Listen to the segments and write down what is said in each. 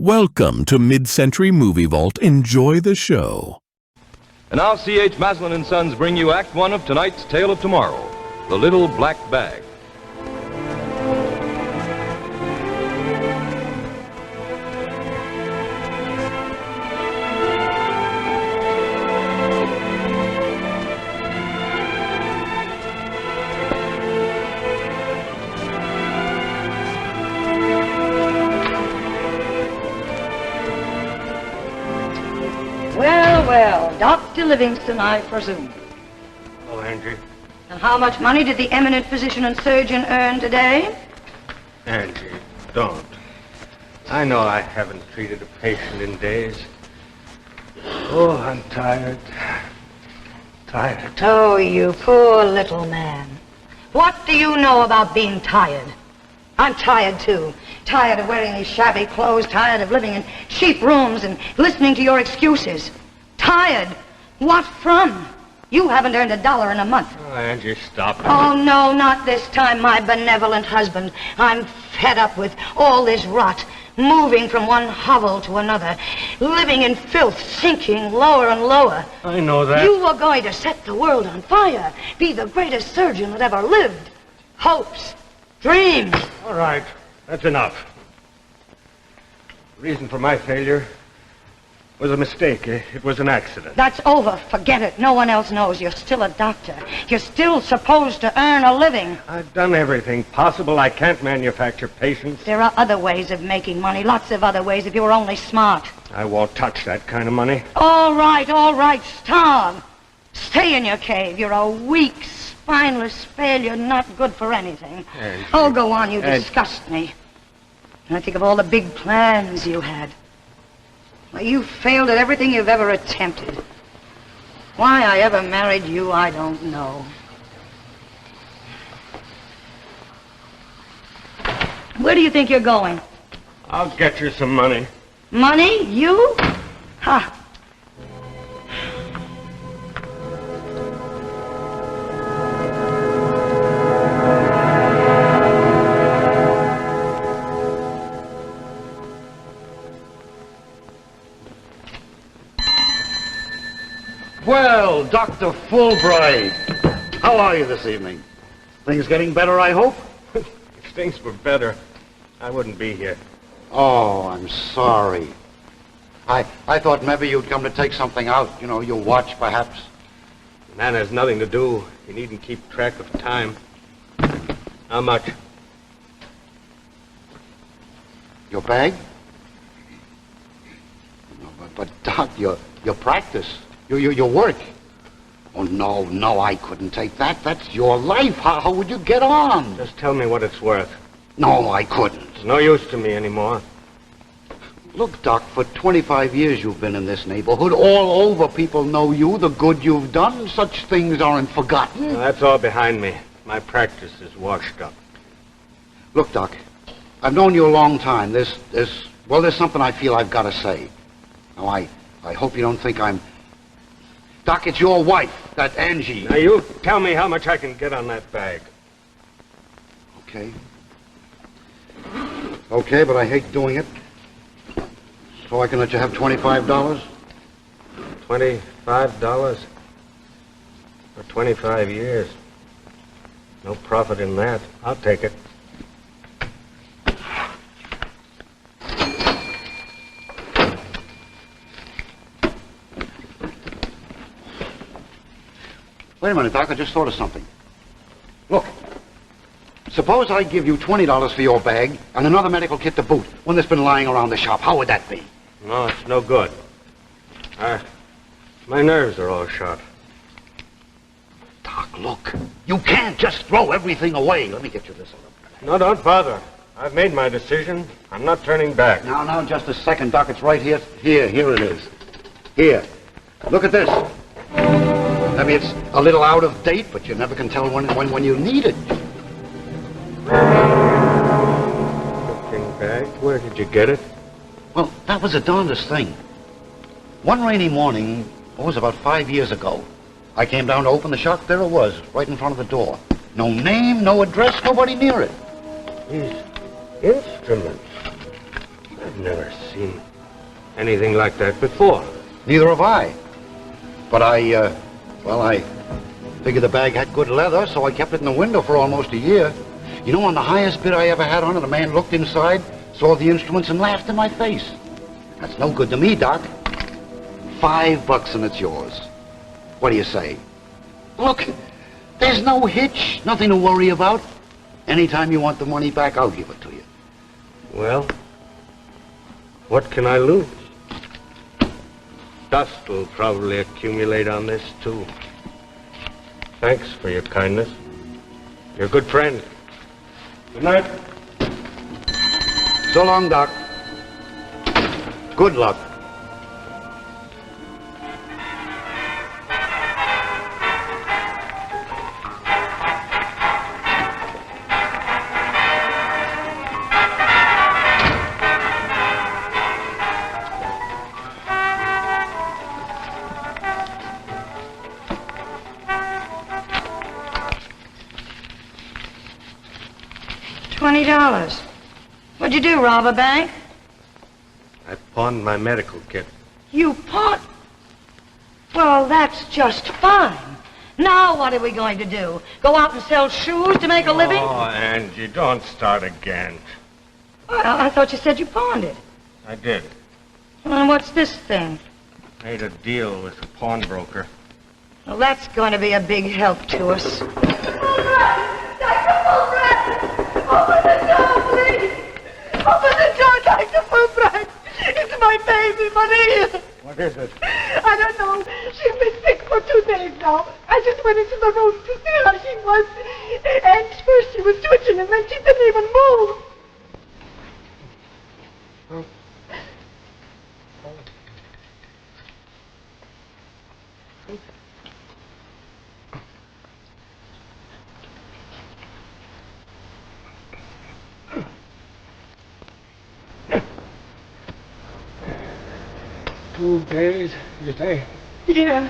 Welcome to Mid-Century Movie Vault. Enjoy the show. And now C.H. Maslin & Sons bring you Act One of tonight's Tale of Tomorrow, The Little Black Bag. Well, Dr. Livingston, I presume. Oh, Angie. And how much money did the eminent physician and surgeon earn today? Angie, don't. I know I haven't treated a patient in days. Oh, I'm tired. Tired. Oh, you poor little man. What do you know about being tired? I'm tired, too. Tired of wearing these shabby clothes, tired of living in cheap rooms and listening to your excuses. Tired? What from? You haven't earned $1 in a month. Oh, Angie, stop it. Oh, no, not this time, my benevolent husband. I'm fed up with all this rot, moving from one hovel to another, living in filth, sinking lower and lower. I know that. You were going to set the world on fire, be the greatest surgeon that ever lived. Hopes, dreams. All right, that's enough. The reason for my failure was a mistake. It was an accident. That's over. Forget it. No one else knows. You're still a doctor. You're still supposed to earn a living. I've done everything possible. I can't manufacture patients. There are other ways of making money. Lots of other ways if you were only smart. I won't touch that kind of money. All right. Starve. Stay in your cave. You're a weak, spineless failure, not good for anything. Angie. Oh, go on. You disgust me. And I think of all the big plans you had. Well, you failed at everything you've ever attempted. Why I ever married you, I don't know. Where do you think you're going? I'll get you some money. Money? You? Ha! Well, Dr. Fulbright, how are you this evening? Things getting better, I hope? If things were better, I wouldn't be here. Oh, I'm sorry. I thought maybe you'd come to take something out, you know, your watch, perhaps. Man has nothing to do. You needn't keep track of time. How much? Your bag? No, but Doc, your practice, your work. Oh, no, I couldn't take that. That's your life. How would you get on? Just tell me what it's worth. No, I couldn't. It's no use to me anymore. Look, Doc, for 25 years you've been in this neighborhood. All over people know you, the good you've done. Such things aren't forgotten. Now, that's all behind me. My practice is washed up. Look, Doc, I've known you a long time. There's something I feel I've got to say. Now, I hope you don't think I'm... Doc, it's your wife, that Angie. Now, you tell me how much I can get on that bag. Okay, but I hate doing it. So I can let you have $25? $25? For 25 years. No profit in that. I'll take it. Wait a minute, Doc, I just thought of something. Look, suppose I give you $20 for your bag and another medical kit to boot, one that's been lying around the shop. How would that be? No, it's no good. My nerves are all shot. Doc, look, you can't just throw everything away. Let me get you this other bag. No, don't bother. I've made my decision. I'm not turning back. Now, just a second, Doc. It's right here. Here it is. Here. Look at this. Maybe it's a little out of date, but you never can tell when you need it. Looking back, where did you get it? Well, that was the darndest thing. One rainy morning, it was about 5 years ago, I came down to open the shop. There it was, right in front of the door. No name, no address, nobody near it. These instruments. I've never seen anything like that before. Neither have I. But I figured the bag had good leather, so I kept it in the window for almost a year. You know, on the highest bid I ever had on it, a man looked inside, saw the instruments, and laughed in my face. That's no good to me, Doc. $5 and it's yours. What do you say? Look, there's no hitch, nothing to worry about. Anytime you want the money back, I'll give it to you. Well, what can I lose? Dust will probably accumulate on this, too. Thanks for your kindness. You're a good friend. Good night. So long, Doc. Good luck. $20. What'd you do, rob a bank? I pawned my medical kit. You pawned? Well, that's just fine. Now what are we going to do? Go out and sell shoes to make a living? Oh, Angie, don't start again. Well, I thought you said you pawned it. I did. Well, and what's this thing? Made a deal with the pawnbroker. Well, that's going to be a big help to us. Open the door, please! Open the door, Dr. Fulbright! It's my baby, Maria! What is it? I don't know. She's been sick for 2 days now. I just went into the room to see how she was. And first she was twitching, and then she didn't even move. Days, you say? Yeah.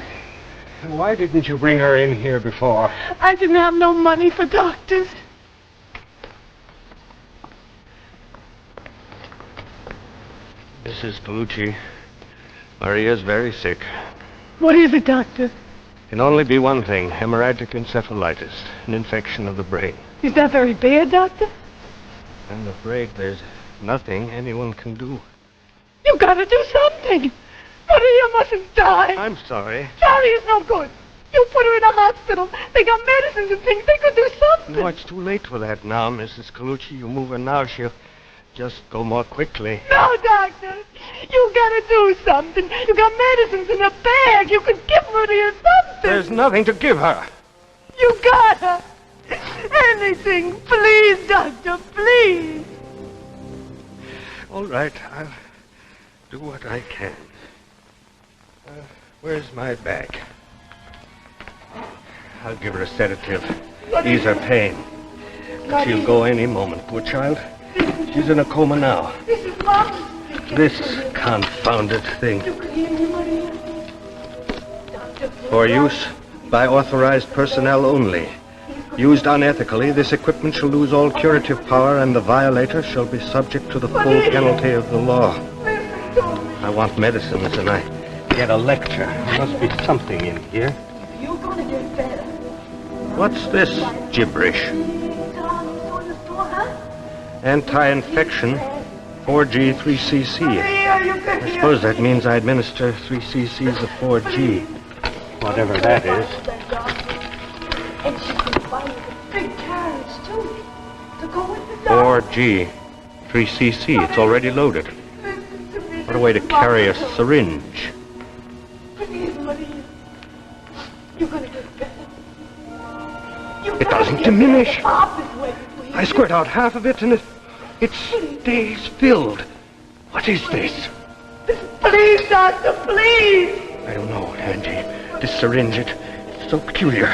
Why didn't you bring her in here before? I didn't have no money for doctors. Mrs. Calucci, Maria's very sick. What is it, doctor? Can only be one thing, hemorrhagic encephalitis, an infection of the brain. Is that very bad, doctor? I'm afraid there's nothing anyone can do. You gotta do something. Maria mustn't die. I'm sorry. Sorry is no good. You put her in a hospital. They got medicines and things. They could do something. No, it's too late for that now, Mrs. Calucci. You move her now, she'll just go more quickly. No, doctor. You gotta do something. You got medicines in a bag. You could give Maria something. There's nothing to give her. You gotta. Anything. Please, doctor. Please. All right, I'll do what I can. Where's my bag? I'll give her a sedative. Ease her pain. She'll go any moment, poor child. She's in a coma now. This is Mom. This confounded thing. You can hear me, Maria. Doctor, For use by authorized personnel only. Used unethically, this equipment shall lose all curative power, and the violator shall be subject to the full penalty of the law. listen to me. I want medicines, and I get a lecture. There must be something in here. You're gonna get better. What's this gibberish? Anti-infection, 4G, 3cc. Maria, you can I hear suppose that means I administer 3 cc's of 4G. Whatever that is. And she can buy you a big carriage, too, to go with the doctor. 4G, 3cc. It's already loaded. Listen to me. What a way to carry a syringe. Please, Maria. You're gonna get better. It doesn't diminish. Stop this way, please. I squirt out half of it, and it stays filled. What is this? Please, doctor, please. I don't know, Angie. This syringe, it's so peculiar.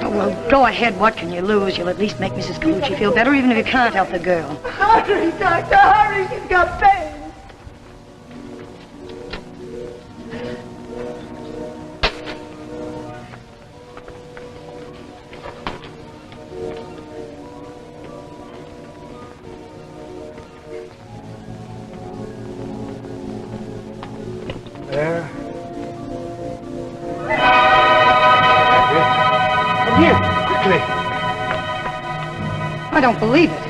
Oh, well, go ahead. What can you lose? You'll at least make Mrs. Calucci feel better, even if you can't help the girl. Hurry, doctor, hurry. She's got pain. There. Come here, quickly. I don't believe it.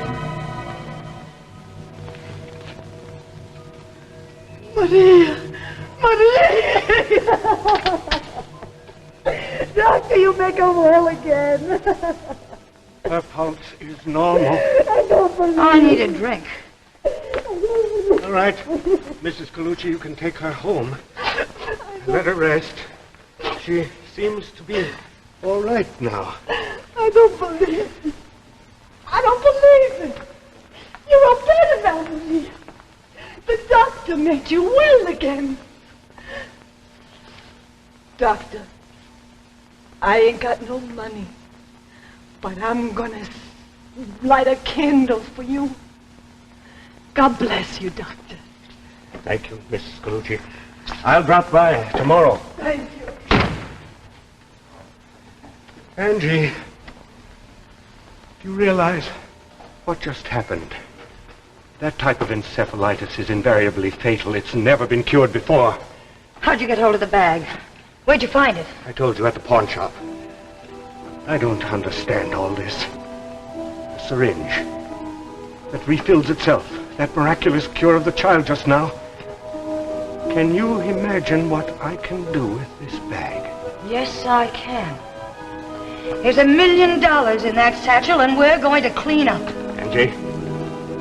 Maria! Doctor, you make her well again. Her pulse is normal. I don't believe I need a drink. All right. Mrs. Calucci, you can take her home. Let her rest. She seems to be all right now. I don't believe it. I don't believe it. You're a better man than me. The doctor made you well again. Doctor, I ain't got no money, but I'm gonna light a candle for you. God bless you, Doctor. Thank you, Mrs. Calucci. I'll drop by tomorrow. Thank you. Angie, do you realize what just happened? That type of encephalitis is invariably fatal. It's never been cured before. How'd you get hold of the bag? Where'd you find it? I told you at the pawn shop. I don't understand all this. A syringe that refills itself. That miraculous cure of the child just now. Can you imagine what I can do with this bag? Yes, I can. There's $1 million in that satchel, and we're going to clean up. Angie,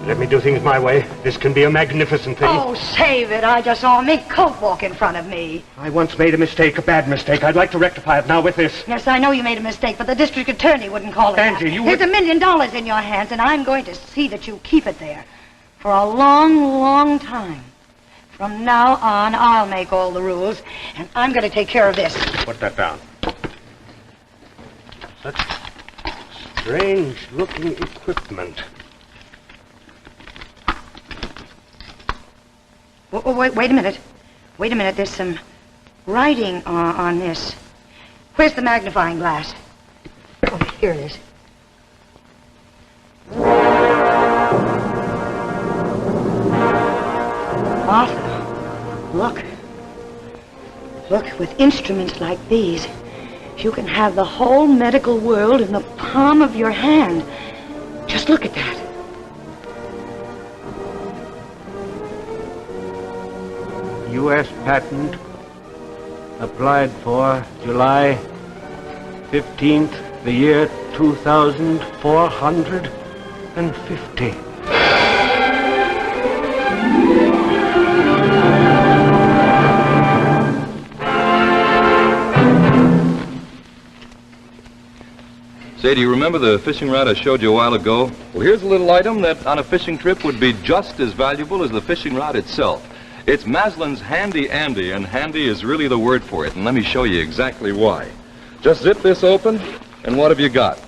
let me do things my way. This can be a magnificent thing. Oh, save it. I just saw a mink coat walk in front of me. I once made a mistake, a bad mistake. I'd like to rectify it now with this. Yes, I know you made a mistake, but the district attorney wouldn't call it Angie, that. you There's would... $1 million in your hands, and I'm going to see that you keep it there for a long, long time. From now on, I'll make all the rules, and I'm going to take care of this. Put that down. Such strange-looking equipment. Oh, wait a minute. Wait a minute. There's some writing on this. Where's the magnifying glass? Oh, here it is. Arthur, look. Look, with instruments like these, you can have the whole medical world in the palm of your hand. Just look at that. U.S. patent applied for July 15th, the year 2450. Say, do you remember the fishing rod I showed you a while ago? Well, here's a little item that on a fishing trip would be just as valuable as the fishing rod itself. It's Maslin's Handy Andy, and handy is really the word for it, and let me show you exactly why. Just zip this open, and what have you got?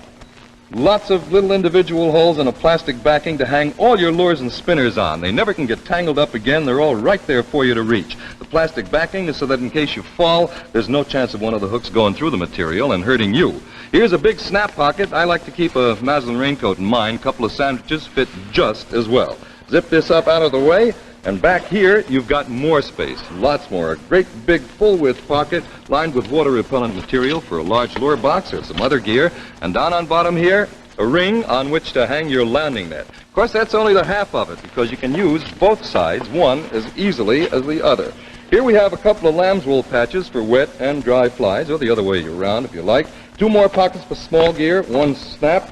Lots of little individual holes and a plastic backing to hang all your lures and spinners on. They never can get tangled up again. They're all right there for you to reach. The plastic backing is so that in case you fall, there's no chance of one of the hooks going through the material and hurting you. Here's a big snap pocket. I like to keep a Maslin raincoat in mine. A couple of sandwiches fit just as well. Zip this up out of the way. And back here, you've got more space, lots more. A great big full-width pocket lined with water-repellent material for a large lure box or some other gear. And down on bottom here, a ring on which to hang your landing net. Of course, that's only the half of it because you can use both sides, one as easily as the other. Here we have a couple of lamb's wool patches for wet and dry flies, or the other way around if you like. Two more pockets for small gear, one snap,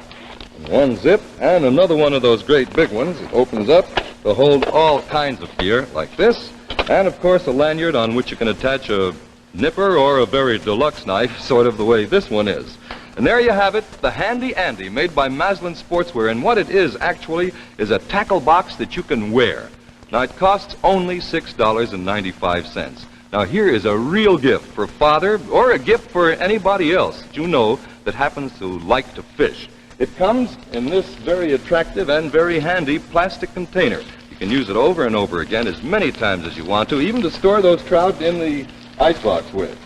one zip, and another one of those great big ones. It opens up to hold all kinds of gear like this, and of course a lanyard on which you can attach a nipper or a very deluxe knife, sort of the way this one is. And there you have it, the Handy Andy, made by Maslin Sportswear, and what it is actually is a tackle box that you can wear. Now it costs only $6.95. Now here is a real gift for father, or a gift for anybody else that you know that happens to like to fish. It comes in this very attractive and very handy plastic container. You can use it over and over again as many times as you want to, even to store those trout in the icebox with.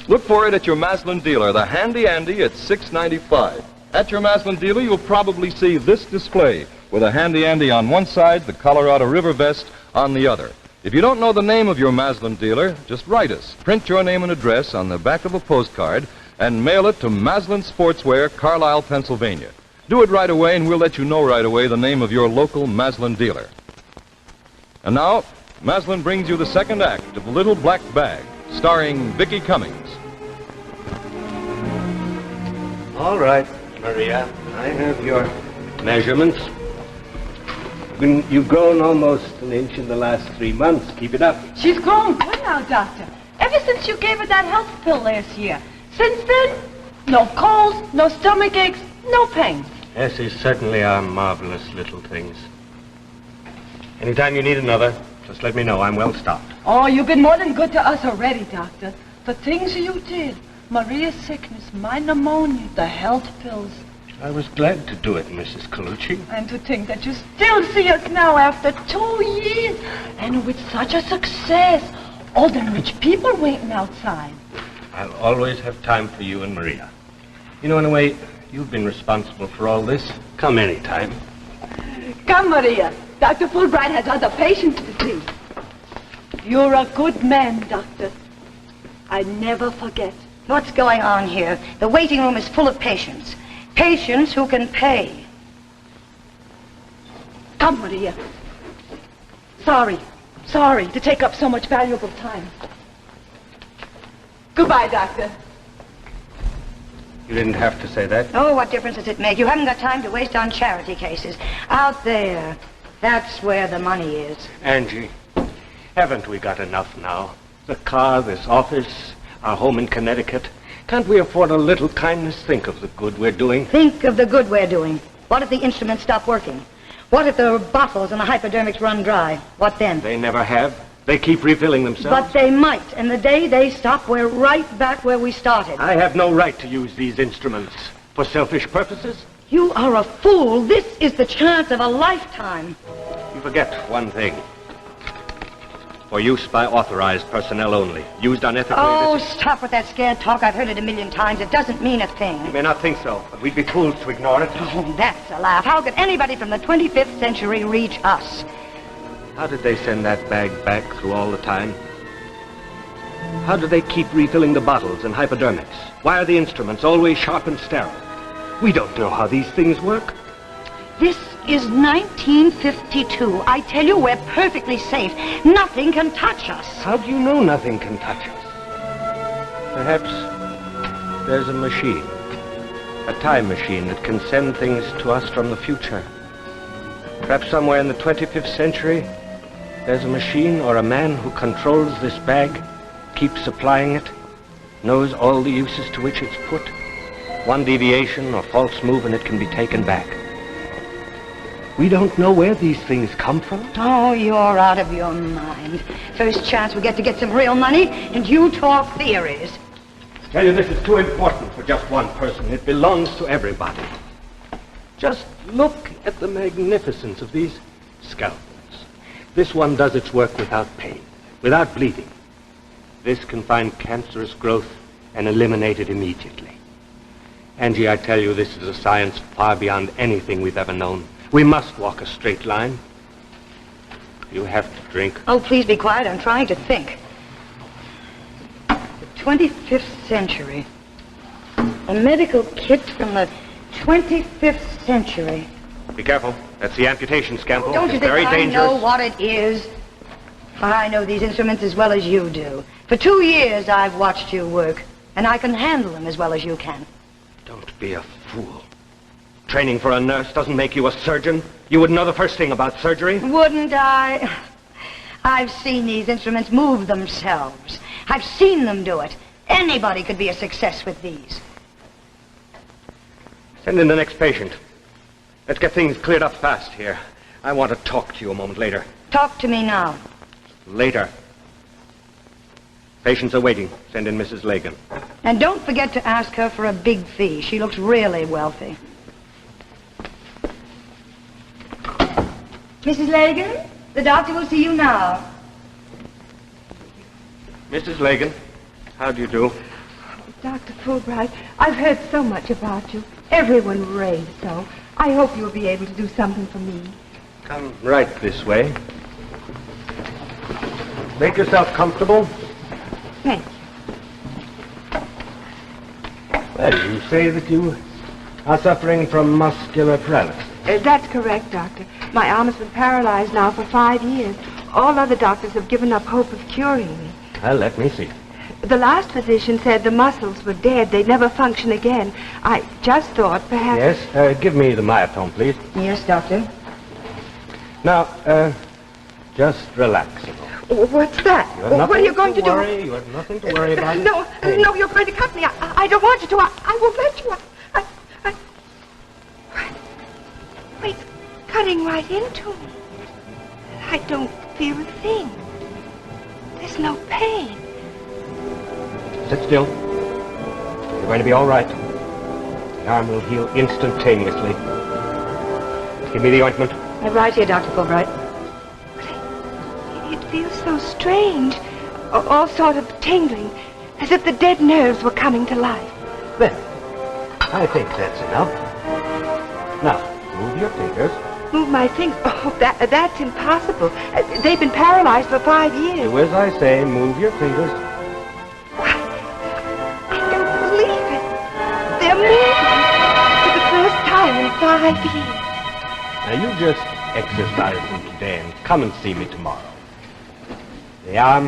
Look for it at your Maslin dealer, the Handy Andy at $6.95. At your Maslin dealer, you'll probably see this display with a Handy Andy on one side, the Colorado River vest on the other. If you don't know the name of your Maslin dealer, just write us. Print your name and address on the back of a postcard and mail it to Maslin Sportswear, Carlisle, Pennsylvania. Do it right away, and we'll let you know right away the name of your local Maslin dealer. And now, Maslin brings you the second act of The Little Black Bag, starring Vicki Cummings. All right, Maria. I have your measurements. You've grown almost an inch in the last 3 months. Keep it up. She's grown good now, Doctor. Ever since you gave her that health pill last year. Since then, no colds, no stomach aches, no pain. Yes, these certainly are marvelous little things. Anytime you need another, just let me know. I'm well stocked. Oh, you've been more than good to us already, Doctor. The things you did. Maria's sickness, my pneumonia, the health pills. I was glad to do it, Mrs. Calucci. And to think that you still see us now after 2 years. And with such a success. All them rich people waiting outside. I'll always have time for you and Maria. You know, in a way, you've been responsible for all this. Come anytime. Come, Maria. Dr. Fulbright has other patients to see. You're a good man, Doctor. I never forget. What's going on here? The waiting room is full of patients. Patients who can pay. Come, Maria. Sorry to take up so much valuable time. Goodbye, Doctor. You didn't have to say that. Oh, what difference does it make? You haven't got time to waste on charity cases. Out there, that's where the money is. Angie, haven't we got enough now? The car, this office, our home in Connecticut. Can't we afford a little kindness? Think of the good we're doing. Think of the good we're doing. What if the instruments stop working? What if the bottles and the hypodermics run dry? What then? They never have. They keep refilling themselves. But they might, and the day they stop, we're right back where we started. I have no right to use these instruments for selfish purposes. You are a fool. This is the chance of a lifetime. You forget one thing. For use by authorized personnel only. Used unethically... Oh, stop with that scared talk. I've heard it 1,000,000 times. It doesn't mean a thing. You may not think so, but we'd be fools to ignore it. Oh, that's a laugh. How could anybody from the 25th century reach us? How did they send that bag back through all the time? How do they keep refilling the bottles and hypodermics? Why are the instruments always sharp and sterile? We don't know how these things work. This is 1952. I tell you, we're perfectly safe. Nothing can touch us. How do you know nothing can touch us? Perhaps there's a machine. A time machine that can send things to us from the future. Perhaps somewhere in the 25th century, there's a machine or a man who controls this bag, keeps supplying it, knows all the uses to which it's put. One deviation or false move and it can be taken back. We don't know where these things come from. Oh, you're out of your mind. First chance we get to get some real money, and you talk theories. I tell you, this is too important for just one person. It belongs to everybody. Just look at the magnificence of these scalpels. This one does its work without pain, without bleeding. This can find cancerous growth and eliminate it immediately. Angie, I tell you, this is a science far beyond anything we've ever known. We must walk a straight line. You have to drink. Oh, please be quiet. I'm trying to think. The 25th century. A medical kit from the 25th century. Be careful. That's the amputation scalpel. Don't you It's think very I dangerous. know what it is? I know these instruments as well as you do. For 2 years I've watched you work, and I can handle them as well as you can. Don't be a fool. Training for a nurse doesn't make you a surgeon. You would know the first thing about surgery. Wouldn't I? I've seen these instruments move themselves. I've seen them do it. Anybody could be a success with these. Send in the next patient. Let's get things cleared up fast here. I want to talk to you a moment later. Talk to me now. Later. Patients are waiting. Send in Mrs. Lagan. And don't forget to ask her for a big fee. She looks really wealthy. Mrs. Lagan, the doctor will see you now. Mrs. Lagan, how do you do? Dr. Fulbright, I've heard so much about you. Everyone raves so. I hope you'll be able to do something for me. Come right this way. Make yourself comfortable. Thank you. Well, you say that you are suffering from muscular paralysis. That's correct, Doctor. My arm has been paralyzed now for 5 years. All other doctors have given up hope of curing me. Well, let me see. The last physician said the muscles were dead. They'd never function again. I just thought perhaps... Yes, give me the myotome, please. Yes, Doctor. Now, just relax a moment. What's that? What are you going to do? You have nothing to worry about. No, you're going to cut me. I don't want you to. I won't let you. Wait, cutting right into me. I don't feel a thing. There's no pain. Sit still. You're going to be all right. The arm will heal instantaneously. Give me the ointment. Right here, Dr. Fulbright. It feels so strange. All sort of tingling. As if the dead nerves were coming to life. There. I think that's enough. Now, move your fingers. Move my fingers? Oh, that's impossible. They've been paralyzed for 5 years. Do as I say. Move your fingers. I don't believe it. They're moving for the first time in 5 years. Now, you just exercise them today and come and see me tomorrow. The arm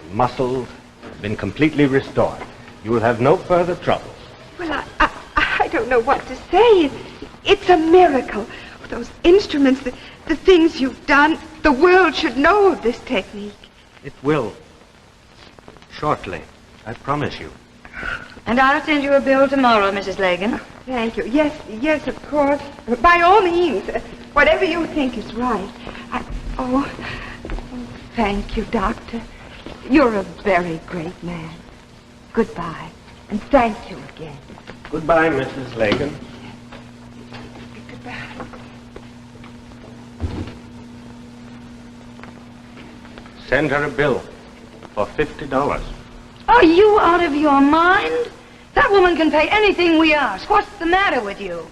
and muscles have been completely restored. You will have no further trouble. Well, I don't know what to say. It's a miracle. Those instruments, the things you've done, the world should know of this technique. It will. Shortly. I promise you. And I'll send you a bill tomorrow, Mrs. Lagan. Thank you. Yes, of course. By all means. Whatever you think is right. Thank you, Doctor. You're a very great man. Goodbye. And thank you again. Goodbye, Mrs. Lagan. Goodbye. Send her a bill for $50. Are you out of your mind? That woman can pay anything we ask. What's the matter with you?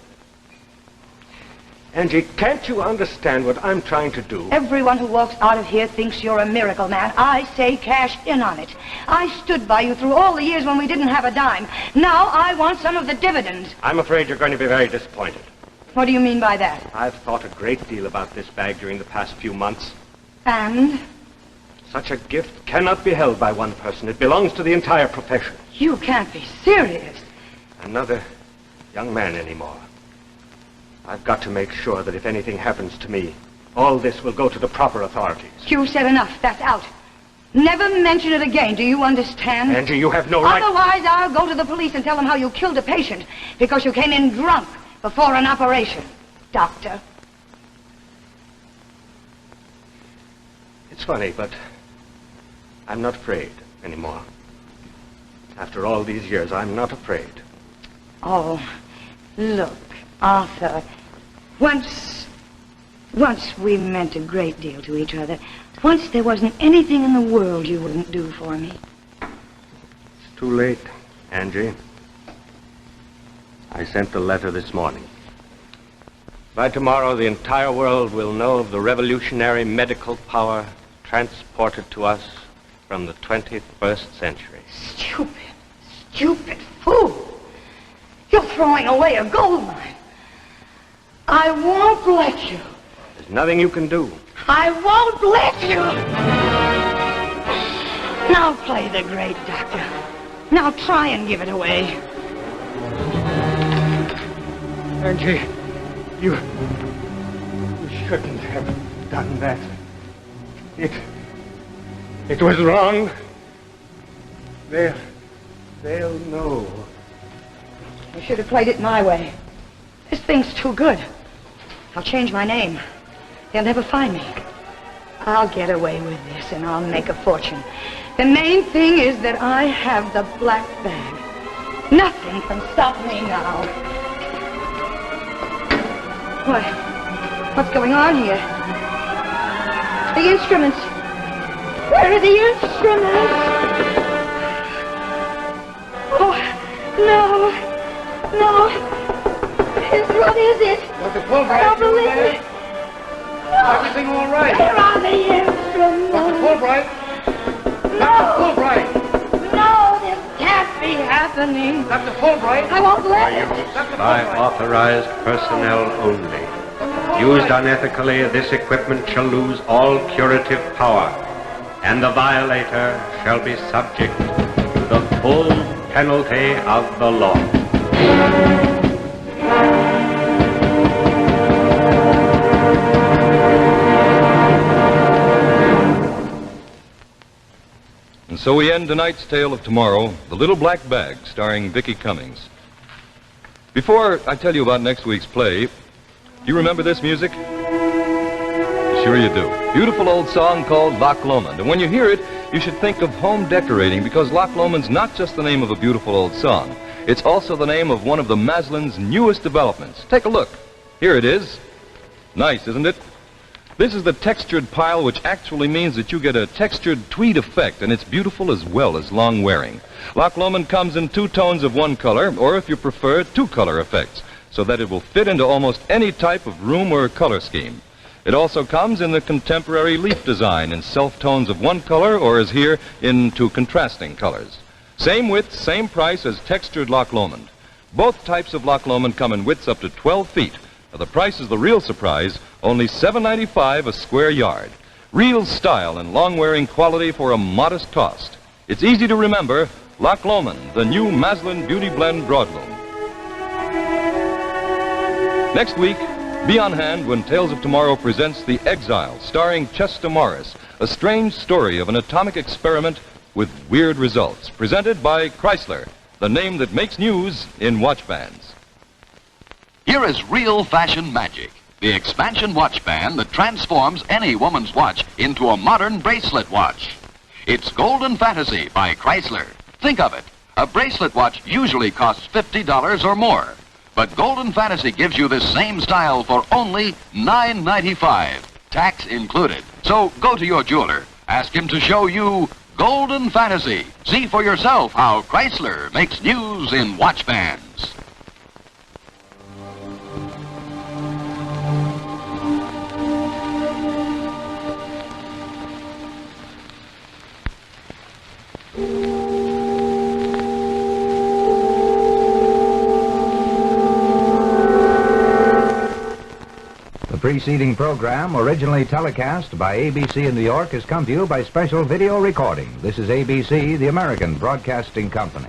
Angie, can't you understand what I'm trying to do? Everyone who walks out of here thinks you're a miracle man. I say cash in on it. I stood by you through all the years when we didn't have a dime. Now I want some of the dividends. I'm afraid you're going to be very disappointed. What do you mean by that? I've thought a great deal about this bag during the past few months. And? Such a gift cannot be held by one person. It belongs to the entire profession. You can't be serious. I'm not a young man anymore. I've got to make sure that if anything happens to me, all this will go to the proper authorities. You said enough. That's out. Never mention it again. Do you understand? Angie, you have no right... Otherwise, I'll go to the police and tell them how you killed a patient because you came in drunk before an operation. Doctor. It's funny, but I'm not afraid anymore. After all these years, I'm not afraid. Oh, look, Arthur. Once we meant a great deal to each other. Once there wasn't anything in the world you wouldn't do for me. It's too late, Angie. I sent the letter this morning. By tomorrow, the entire world will know of the revolutionary medical power transported to us from the 21st century. Stupid fool. You're throwing away a gold mine. I won't let you. There's nothing you can do. I won't let you. Now play the great doctor. Now try and give it away. Angie, you shouldn't have done that. It was wrong. They'll know. You should have played it my way. This thing's too good. I'll change my name. They'll never find me. I'll get away with this and I'll make a fortune. The main thing is that I have the black bag. Nothing can stop me now. What? What's going on here? The instruments. Where are the instruments? Oh, no. What is it? Dr. Fulbright, I don't believe it. everything all right? Where are the instruments? Dr. Fulbright? happening. Dr. Fulbright. I won't let it. By authorized personnel only. Used unethically, this equipment shall lose all curative power, and the violator shall be subject to the full penalty of the law. And so we end tonight's tale of tomorrow, The Little Black Bag, starring Vicki Cummings. Before I tell you about next week's play, do you remember this music? Sure you do. Beautiful old song called Loch Lomond. And when you hear it, you should think of home decorating, because Loch Lomond's not just the name of a beautiful old song. It's also the name of one of the Maslin's newest developments. Take a look. Here it is. Nice, isn't it? This is the textured pile, which actually means that you get a textured tweed effect, and it's beautiful as well as long wearing. Loch Lomond comes in 2 tones of one color, or if you prefer, 2 color effects, so that it will fit into almost any type of room or color scheme. It also comes in the contemporary leaf design in self-tones of one color, or as here, in 2 contrasting colors. Same width, same price as textured Loch Lomond. Both types of Loch Lomond come in widths up to 12 feet. Now, the price is the real surprise, only $7.95 a square yard. Real style and long-wearing quality for a modest cost. It's easy to remember, Loch Lomond, the new Maslin Beauty Blend Broadloom. Next week, be on hand when Tales of Tomorrow presents The Exile, starring Chester Morris, a strange story of an atomic experiment with weird results, presented by Chrysler, the name that makes news in watch bands. Here is real fashion magic, the expansion watch band that transforms any woman's watch into a modern bracelet watch. It's Golden Fantasy by Chrysler. Think of it. A bracelet watch usually costs $50 or more. But Golden Fantasy gives you this same style for only $9.95, tax included. So go to your jeweler, ask him to show you Golden Fantasy. See for yourself how Chrysler makes news in watch bands. The preceding program, originally telecast by ABC in New York, has come to you by special video recording. This is ABC, the American Broadcasting Company.